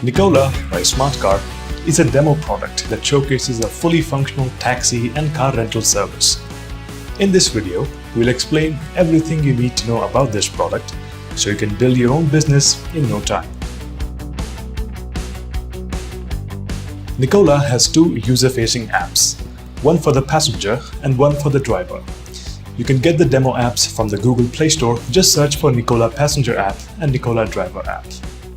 Nicola by SmartCar is a demo product that showcases a fully functional taxi and car rental service. In this video, we'll explain everything you need to know about this product so you can build your own business in no time. Nicola has two user-facing apps, one for the passenger and one for the driver. You can get the demo apps from the Google Play Store. Just search for Nicola Passenger app and Nicola Driver app.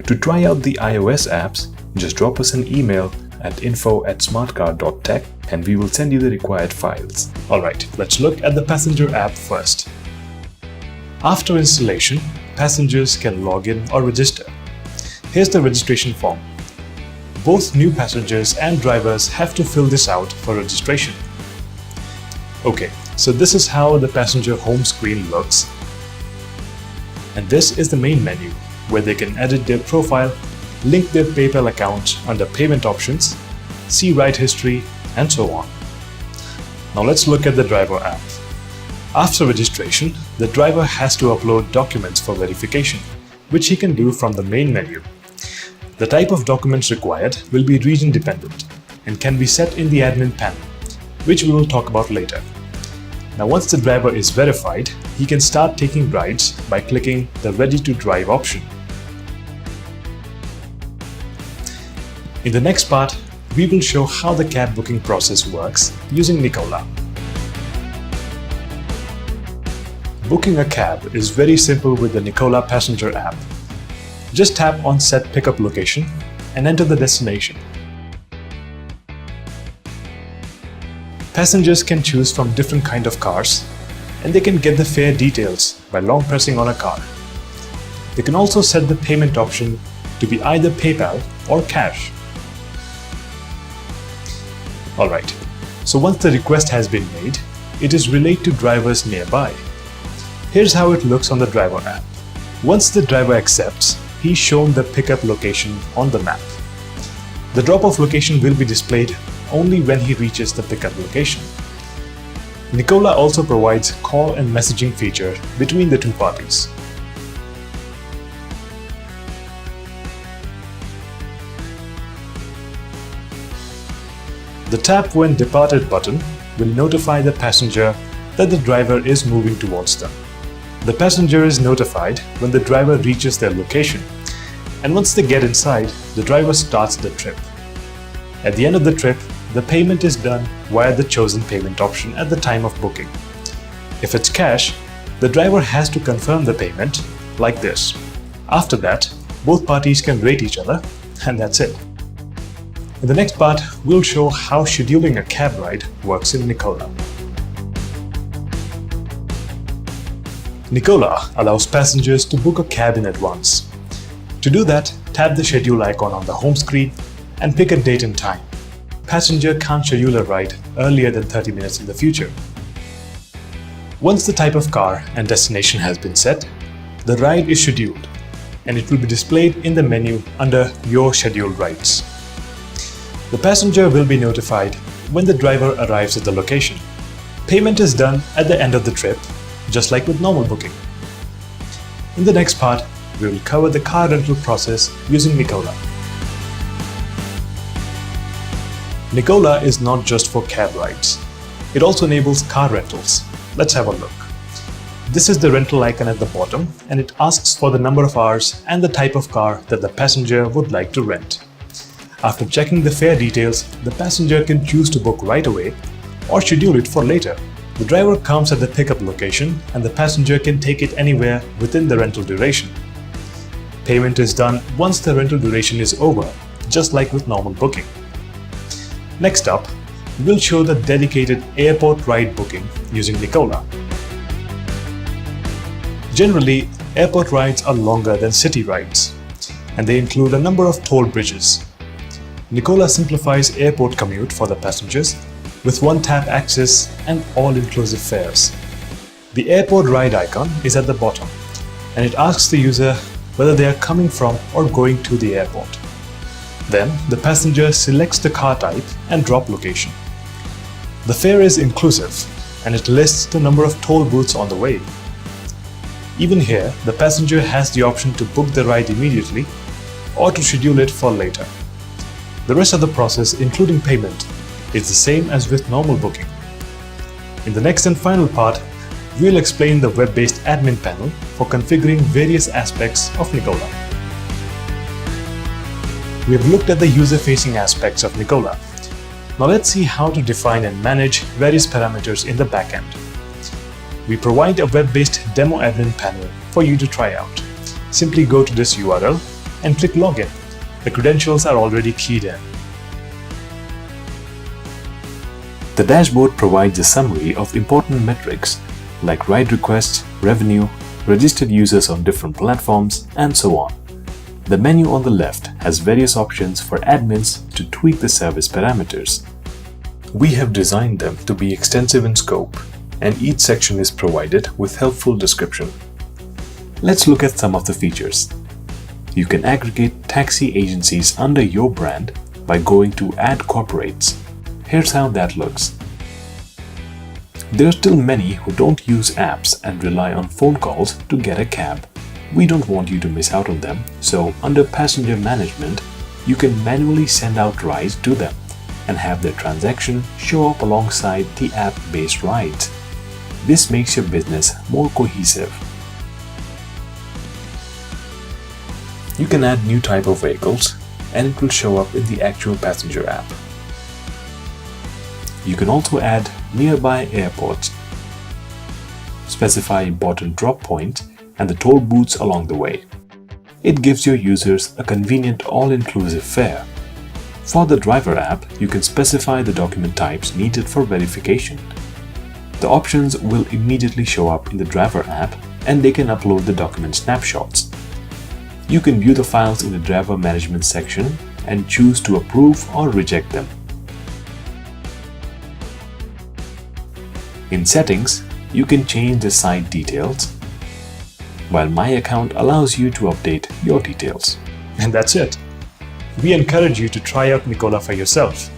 To try out the iOS apps, just drop us an email at info@smartcar.tech and we will send you the required files. Alright, let's look at the passenger app first. After installation, passengers can log in or register. Here's the registration form. Both new passengers and drivers have to fill this out for registration. Okay, so this is how the passenger home screen looks. And this is the main menu, where they can edit their profile, link their PayPal account under payment options, see ride history, and so on. Now let's look at the driver app. After registration, the driver has to upload documents for verification, which he can do from the main menu. The type of documents required will be region dependent and can be set in the admin panel, which we will talk about later. Now once the driver is verified, he can start taking rides by clicking the Ready to Drive option. In the next part, we will show how the cab booking process works using Nicola. Booking a cab is very simple with the Nicola Passenger app. Just tap on Set Pickup Location and enter the destination. Passengers can choose from different kinds of cars, and they can get the fare details by long pressing on a car. They can also set the payment option to be either PayPal or cash. Alright, so once the request has been made, it is relayed to drivers nearby. Here's how it looks on the driver app. Once the driver accepts, he's shown the pickup location on the map. The drop-off location will be displayed only when he reaches the pickup location. Nicola also provides call and messaging feature between the two parties. The Tap When Departed button will notify the passenger that the driver is moving towards them. The passenger is notified when the driver reaches their location, and once they get inside, the driver starts the trip. At the end of the trip, the payment is done via the chosen payment option at the time of booking. If it's cash, the driver has to confirm the payment like this. After that, both parties can rate each other, and that's it. In the next part, we'll show how scheduling a cab ride works in Nicola. Nicola allows passengers to book a cab in advance. To do that, tap the schedule icon on the home screen and pick a date and time. Passenger can't schedule a ride earlier than 30 minutes in the future. Once the type of car and destination has been set, the ride is scheduled and it will be displayed in the menu under Your Scheduled Rides. The passenger will be notified when the driver arrives at the location. Payment is done at the end of the trip, just like with normal booking. In the next part, we will cover the car rental process using Nicola. Nicola is not just for cab rides. It also enables car rentals. Let's have a look. This is the rental icon at the bottom, and it asks for the number of hours and the type of car that the passenger would like to rent. After checking the fare details, the passenger can choose to book right away or schedule it for later. The driver comes at the pickup location and the passenger can take it anywhere within the rental duration. Payment is done once the rental duration is over, just like with normal booking. Next up, we'll show the dedicated airport ride booking using Nicola. Generally, airport rides are longer than city rides, and they include a number of toll bridges. Nicola simplifies airport commute for the passengers with one-tap access and all-inclusive fares. The airport ride icon is at the bottom, and it asks the user whether they are coming from or going to the airport. Then, the passenger selects the car type and drop location. The fare is inclusive, and it lists the number of toll booths on the way. Even here, the passenger has the option to book the ride immediately or to schedule it for later. The rest of the process, including payment, is the same as with normal booking. In the next and final part, we'll explain the web-based admin panel for configuring various aspects of Nicola. We have looked at the user-facing aspects of Nicola. Now let's see how to define and manage various parameters in the backend. We provide a web-based demo admin panel for you to try out. Simply go to this URL and click Login. The credentials are already keyed in. The dashboard provides a summary of important metrics like ride requests, revenue, registered users on different platforms, and so on. The menu on the left has various options for admins to tweak the service parameters. We have designed them to be extensive in scope, and each section is provided with helpful description. Let's look at some of the features. You can aggregate taxi agencies under your brand by going to Add Corporates. Here's how that looks. There are still many who don't use apps and rely on phone calls to get a cab. We don't want you to miss out on them, so under Passenger Management, you can manually send out rides to them and have their transaction show up alongside the app-based rides. This makes your business more cohesive. You can add new type of vehicles and it will show up in the actual passenger app. You can also add nearby airports, specify important drop points and the toll booths along the way. It gives your users a convenient all-inclusive fare. For the driver app, you can specify the document types needed for verification. The options will immediately show up in the driver app and they can upload the document snapshots. You can view the files in the driver management section and choose to approve or reject them. In settings, you can change the site details, while My Account allows you to update your details. And that's it. We encourage you to try out Nicola for yourself.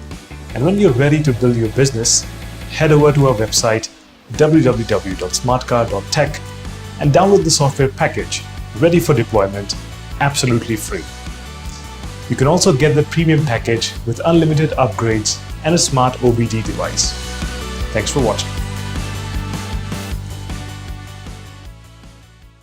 And when you're ready to build your business, head over to our website www.smartcar.tech and download the software package ready for deployment, absolutely free. You can also get the premium package with unlimited upgrades and a smart OBD device. Thanks for watching.